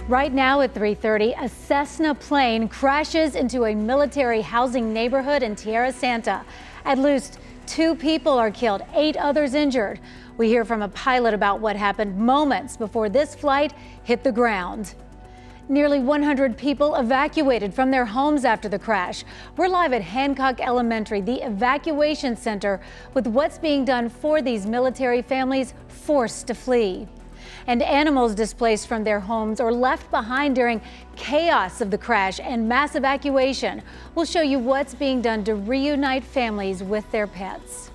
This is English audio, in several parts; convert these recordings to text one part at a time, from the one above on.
Right now at 3:30, a Cessna plane crashes into a military housing neighborhood in Tierra Santa. At least 2 people are killed, 8 others injured. We hear from a pilot about what happened moments before this flight hit the ground. Nearly 100 people evacuated from their homes after the crash. We're live at Hancock Elementary, the evacuation center, with what's being done for these military families forced to flee. And animals displaced from their homes or left behind during chaos of the crash and mass evacuation. We'll show you what's being done to reunite families with their pets.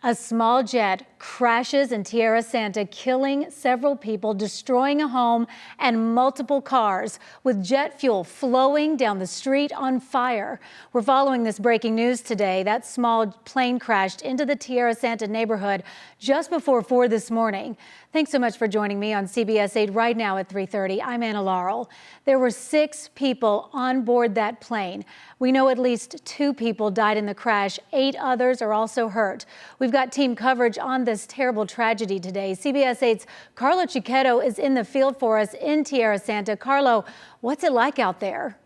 A small jet crashes in Tierra Santa, killing several people, destroying a home and multiple cars, with jet fuel flowing down the street on fire. We're following this breaking news today. That small plane crashed into the Tierra Santa neighborhood just before 4 this morning. Thanks so much for joining me on CBS 8 right now at 3:30. I'm Anna Laurel. There were 6 people on board that plane. We know at least 2 people died in the crash. 8 others are also hurt. We've got team coverage on this terrible tragedy today. CBS 8's Carlo Cicchetto is in the field for us in Tierra Santa. Carlo, what's it like out there?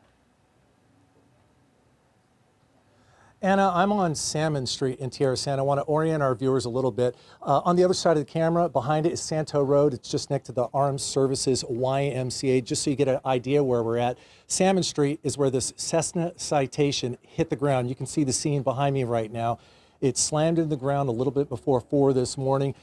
Anna, I'm on Salmon Street in Tierra Santa. I want to orient our viewers a little bit. On the other side of the camera, behind it is Santo Road. It's just next to the Armed Services YMCA, just so you get an idea where we're at. Salmon Street is where this Cessna Citation hit the ground. You can see the scene behind me right now. It slammed into the ground a little bit before 4 this morning.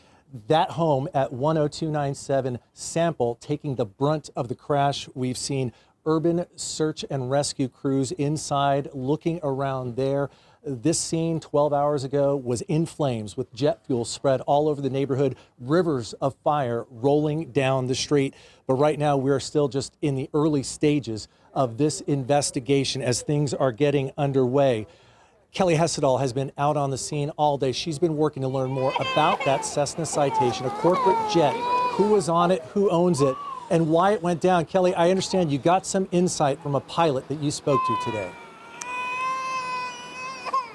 That home at 10297 Sample taking the brunt of the crash. We've seen urban search and rescue crews inside looking around there. This scene 12 hours ago was in flames with jet fuel spread all over the neighborhood, rivers of fire rolling down the street. But right now we are still just in the early stages of this investigation as things are getting underway. Kelly Hessedal has been out on the scene all day. She's been working to learn more about that Cessna Citation, a corporate jet, who was on it, who owns it, and why it went down. Kelly, I understand you got some insight from a pilot that you spoke to today.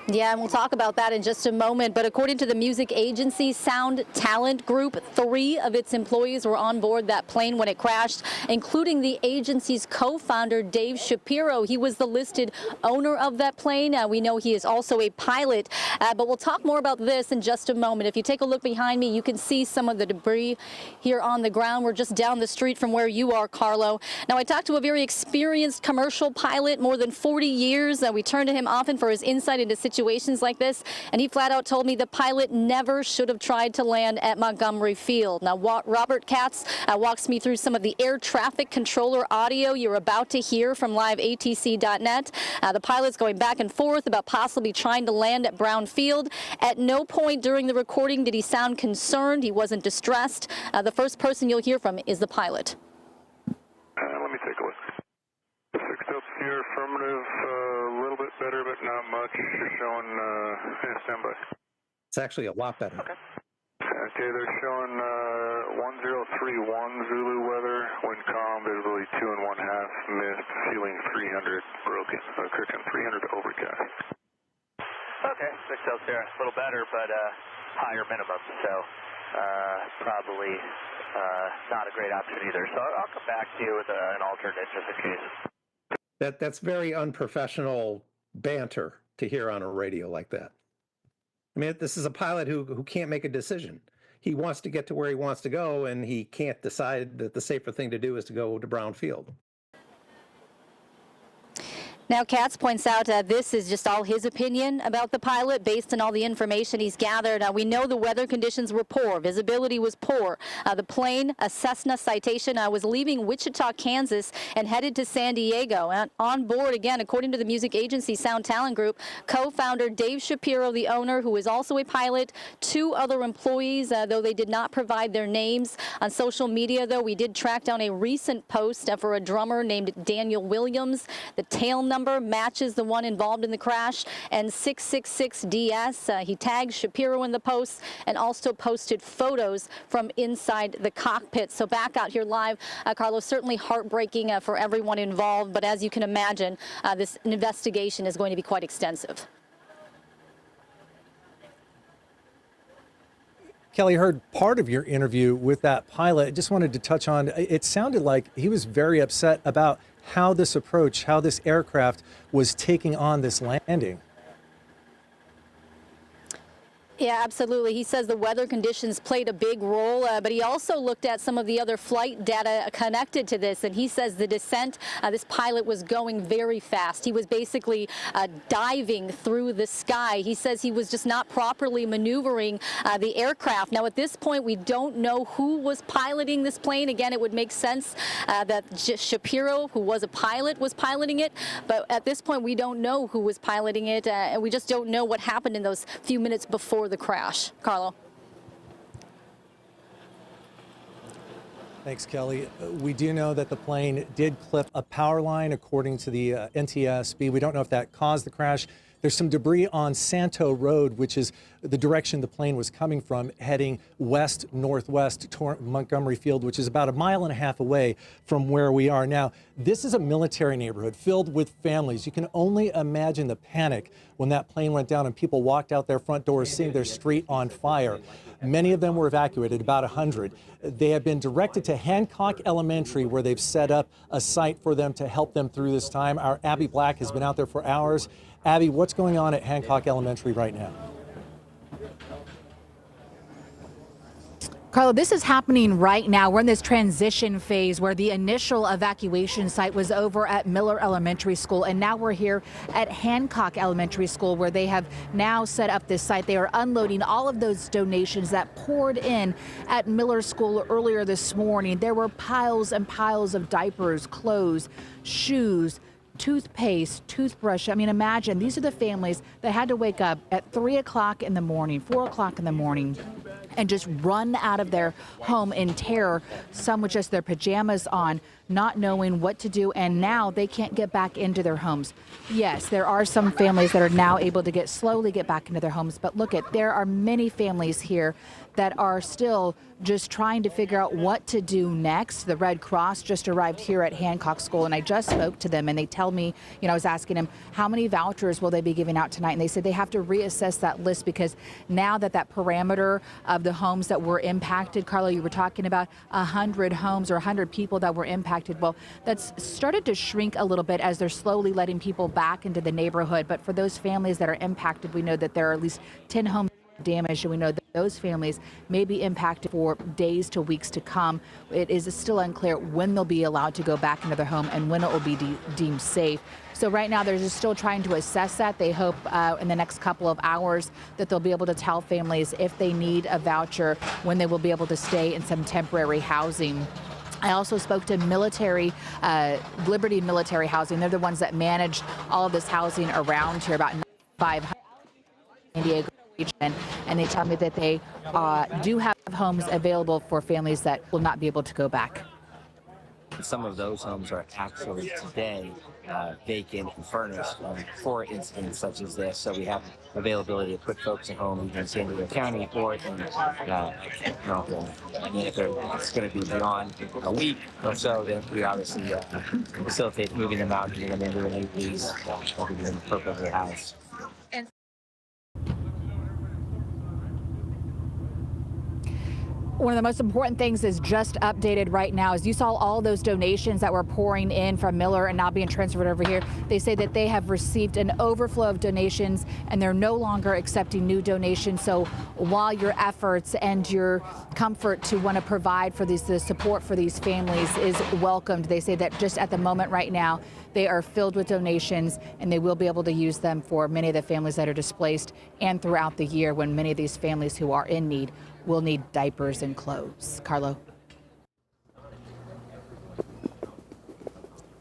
Yeah, and we'll talk about that in just a moment. But according to the music agency Sound Talent Group, 3 of its employees were on board that plane when it crashed, including the agency's co-founder, Dave Shapiro. He was the listed owner of that plane. We know he is also a pilot, but we'll talk more about this in just a moment. If you take a look behind me, you can see some of the debris here on the ground. We're just down the street from where you are, Carlo. Now, I talked to a very experienced commercial pilot, more than 40 years. We turn to him often for his insight into situations like this, and he flat out told me the pilot never should have tried to land at Montgomery Field. Now, Robert Katz walks me through some of the air traffic controller audio you're about to hear from liveatc.net. The pilot's going back and forth about possibly trying to land at Brown Field. At no point during the recording did he sound concerned. He wasn't distressed. The first person you'll hear from is the pilot. Let me take a look. 6 up here, affirmative, a little bit better, but not much. You're showing, standby. It's actually a lot better. Okay. Okay, they're showing 1031 Zulu weather, wind calm, visibility 2 1/2, mist, ceiling 300, broken, Kirkin 300 overcast. Okay, 6 up there, a little better, but higher minimum, so probably not a great option either. So I'll come back to you with an alternate just in case. That's very unprofessional banter to hear on a radio like that. I mean, this is a pilot who can't make a decision. He wants to get to where he wants to go, and he can't decide that the safer thing to do is to go to Brown Field. Now, Katz points out this is just all his opinion about the pilot based on all the information he's gathered. We know the weather conditions were poor. Visibility was poor. The plane, a Cessna Citation, was leaving Wichita, Kansas, and headed to San Diego. And on board, again, according to the music agency Sound Talent Group, co-founder Dave Shapiro, the owner, who is also a pilot, 2 other employees, though they did not provide their names. On social media, though, we did track down a recent post for a drummer named Daniel Williams. The tail number matches the one involved in the crash, and 666DS. He tagged Shapiro in the post and also posted photos from inside the cockpit. So back out here live, Carlos, certainly heartbreaking for everyone involved, but as you can imagine, this investigation is going to be quite extensive. Kelly, heard part of your interview with that pilot. I just wanted to touch on, it sounded like he was very upset about how this aircraft was taking on this landing. Yeah, absolutely. He says the weather conditions played a big role, but he also looked at some of the other flight data connected to this, and he says the descent, this pilot was going very fast. He was basically diving through the sky. He says he was just not properly maneuvering the aircraft. Now, at this point, we don't know who was piloting this plane. Again, it would make sense that Shapiro, who was a pilot, was piloting it, but at this point, we don't know who was piloting it, and we just don't know what happened in those few minutes before the crash. Carlo. Thanks, Kelly. We do know that the plane did clip a power line according to the NTSB. We don't know if that caused the crash. There's some debris on Santo Road, which is the direction the plane was coming from, heading west-northwest toward Montgomery Field, which is about 1.5 miles away from where we are now. This is a military neighborhood filled with families. You can only imagine the panic when that plane went down and people walked out their front doors seeing their street on fire. Many of them were evacuated, about 100. They have been directed to Hancock Elementary, where they've set up a site for them to help them through this time. Our Abby Black has been out there for hours. Abby, what's going on at Hancock Elementary right now? Carlo, this is happening right now. We're in this transition phase where the initial evacuation site was over at Miller Elementary School, and now we're here at Hancock Elementary School, where they have now set up this site. They are unloading all of those donations that poured in at Miller School earlier this morning. There were piles and piles of diapers, clothes, shoes, toothpaste, toothbrush. I mean, imagine, these are the families that had to wake up at 3 o'clock in the morning, 4 o'clock in the morning, and just run out of their home in terror, some with just their pajamas on, not knowing what to do, and now they can't get back into their homes. Yes, there are some families that are now able to slowly get back into their homes, but look there are many families here that are still just trying to figure out what to do next. The Red Cross just arrived here at Hancock School, and I just spoke to them, and they tell me, I was asking them, how many vouchers will they be giving out tonight? And they said they have to reassess that list, because now that parameter of the homes that were impacted, Carlo, you were talking about 100 homes or 100 people that were impacted. Well, that's started to shrink a little bit as they're slowly letting people back into the neighborhood. But for those families that are impacted, we know that there are at least 10 homes damaged, and we know that those families may be impacted for days to weeks to come. It is still unclear when they'll be allowed to go back into their home and when it will be deemed safe. So right now they're just still trying to assess that. They hope in the next couple of hours that they'll be able to tell families if they need a voucher, when they will be able to stay in some temporary housing. I also spoke to Liberty Military Housing. They're the ones that manage all of this housing around here, about 500 San Diego region, and they tell me that they do have homes available for families that will not be able to go back. Some of those homes are actually today vacant and furnished for incidents such as this. So we have availability to put folks at home either in San Diego County or in if it's going to be beyond a week or so, then we obviously facilitate moving them out and getting them into an APs in the purpose of their house. One of the most important things is just updated right now. As you saw, all those donations that were pouring in from Miller and now being transferred over here, they say that they have received an overflow of donations and they're no longer accepting new donations. So while your efforts and your comfort to want to provide for the support for these families is welcomed, they say that just at the moment right now, they are filled with donations and they will be able to use them for many of the families that are displaced and throughout the year when many of these families who are in need will need diapers and clothes. Carlo.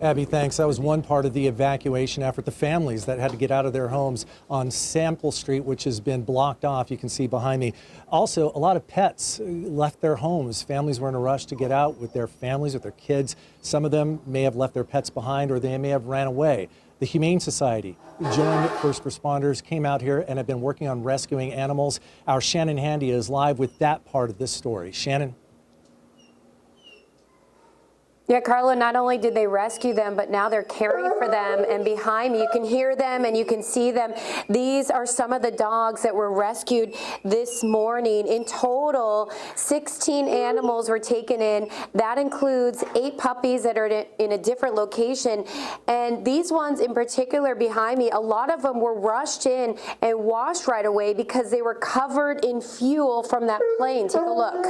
Abby, thanks. That was one part of the evacuation effort. The families that had to get out of their homes on Sample Street, which has been blocked off, you can see behind me. Also, a lot of pets left their homes. Families were in a rush to get out with their families, with their kids. Some of them may have left their pets behind or they may have ran away. The Humane Society joined first responders, came out here, and have been working on rescuing animals. Our Shannon Handy is live with that part of this story. Shannon? Yeah, Carla, not only did they rescue them, but now they're caring for them. And behind me, you can hear them and you can see them. These are some of the dogs that were rescued this morning. In total, 16 animals were taken in. That includes 8 puppies that are in a different location. And these ones in particular behind me, a lot of them were rushed in and washed right away because they were covered in fuel from that plane. Take a look.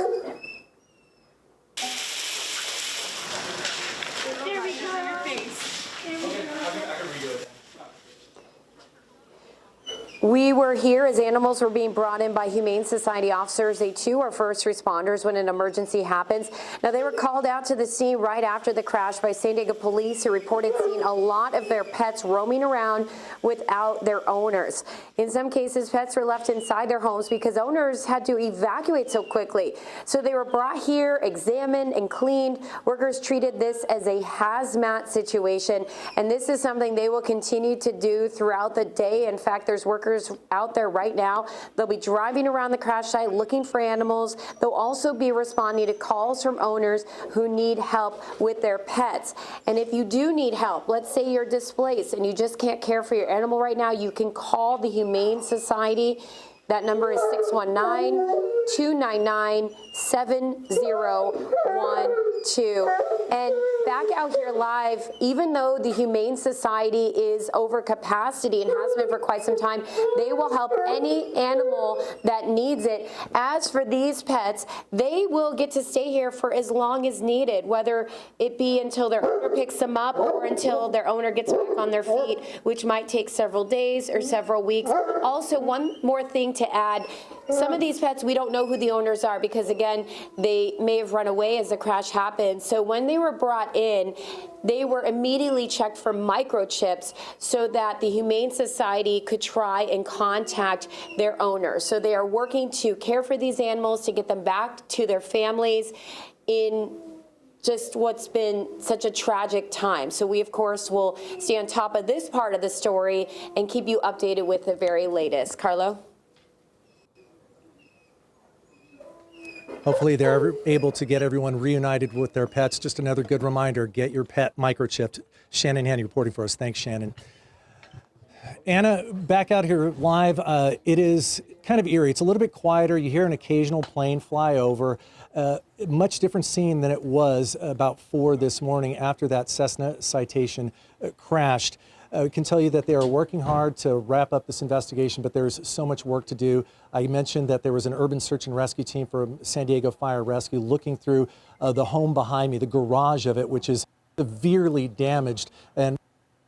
We were here as animals were being brought in by Humane Society officers. They too are first responders when an emergency happens. Now, they were called out to the scene right after the crash by San Diego police, who reported seeing a lot of their pets roaming around without their owners. In some cases, pets were left inside their homes because owners had to evacuate so quickly. So they were brought here, examined and cleaned. Workers treated this as a hazmat situation, and this is something they will continue to do throughout the day. In fact, there's workers out there right now. They'll be driving around the crash site looking for animals. They'll also be responding to calls from owners who need help with their pets. And if you do need help, let's say you're displaced and you just can't care for your animal right now, you can call the Humane Society. That number is 619-299-7012. And back out here live, even though the Humane Society is over capacity and has been for quite some time, they will help any animal that needs it. As for these pets, they will get to stay here for as long as needed, whether it be until their owner picks them up or until their owner gets back on their feet, which might take several days or several weeks. Also, one more thing to add, some of these pets, we don't know who the owners are because, again, they may have run away as the crash happened. So when they were brought in, they were immediately checked for microchips so that the Humane Society could try and contact their owners. So they are working to care for these animals, to get them back to their families in just what's been such a tragic time. So we, of course, will stay on top of this part of the story and keep you updated with the very latest. Carlo? Hopefully they're able to get everyone reunited with their pets. Just another good reminder, get your pet microchipped. Shannon Handy reporting for us. Thanks, Shannon. Anna, back out here live. It is kind of eerie. It's a little bit quieter. You hear an occasional plane fly over. Much different scene than it was about 4 this morning after that Cessna Citation crashed. I can tell you that they are working hard to wrap up this investigation, but there's so much work to do. I mentioned that there was an urban search and rescue team from San Diego Fire Rescue looking through the home behind me, the garage of it, which is severely damaged and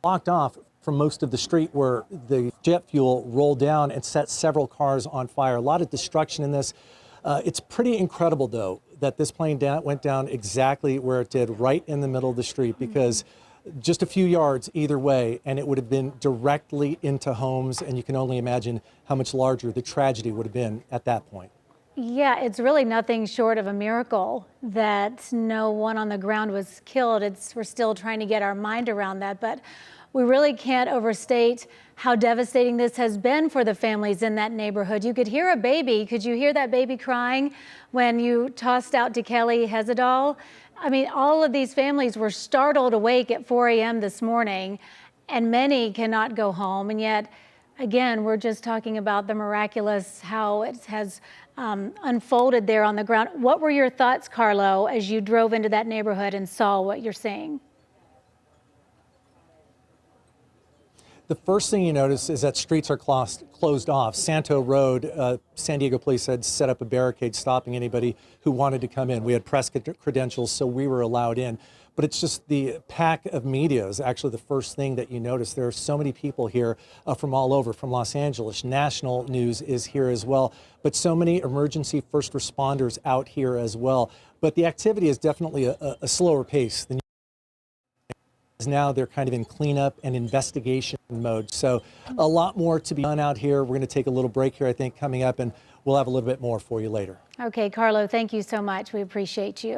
blocked off from most of the street where the jet fuel rolled down and set several cars on fire. A lot of destruction in this. It's pretty incredible, though, that this plane went down exactly where it did, right in the middle of the street, because just a few yards either way, and it would have been directly into homes, and you can only imagine how much larger the tragedy would have been at that point. Yeah, it's really nothing short of a miracle that no one on the ground was killed. We're still trying to get our mind around that, but we really can't overstate how devastating this has been for the families in that neighborhood. You could hear a baby. Could you hear that baby crying when you tossed out DeKelly Hezadal? I mean, all of these families were startled awake at 4 a.m. this morning, and many cannot go home. And yet, again, we're just talking about the miraculous, how it has unfolded there on the ground. What were your thoughts, Carlo, as you drove into that neighborhood and saw what you're seeing? The first thing you notice is that streets are closed off. Santo Road, San Diego police had set up a barricade stopping anybody who wanted to come in. We had press credentials, so we were allowed in. But it's just the pack of media is actually the first thing that you notice. There are so many people here from all over, from Los Angeles. National news is here as well. But so many emergency first responders out here as well. But the activity is definitely a slower pace than now. They're kind of in cleanup and investigation mode. So a lot more to be done out here. We're going to take a little break here, I think, coming up, and we'll have a little bit more for you later. Okay, Carlo, thank you so much. We appreciate you.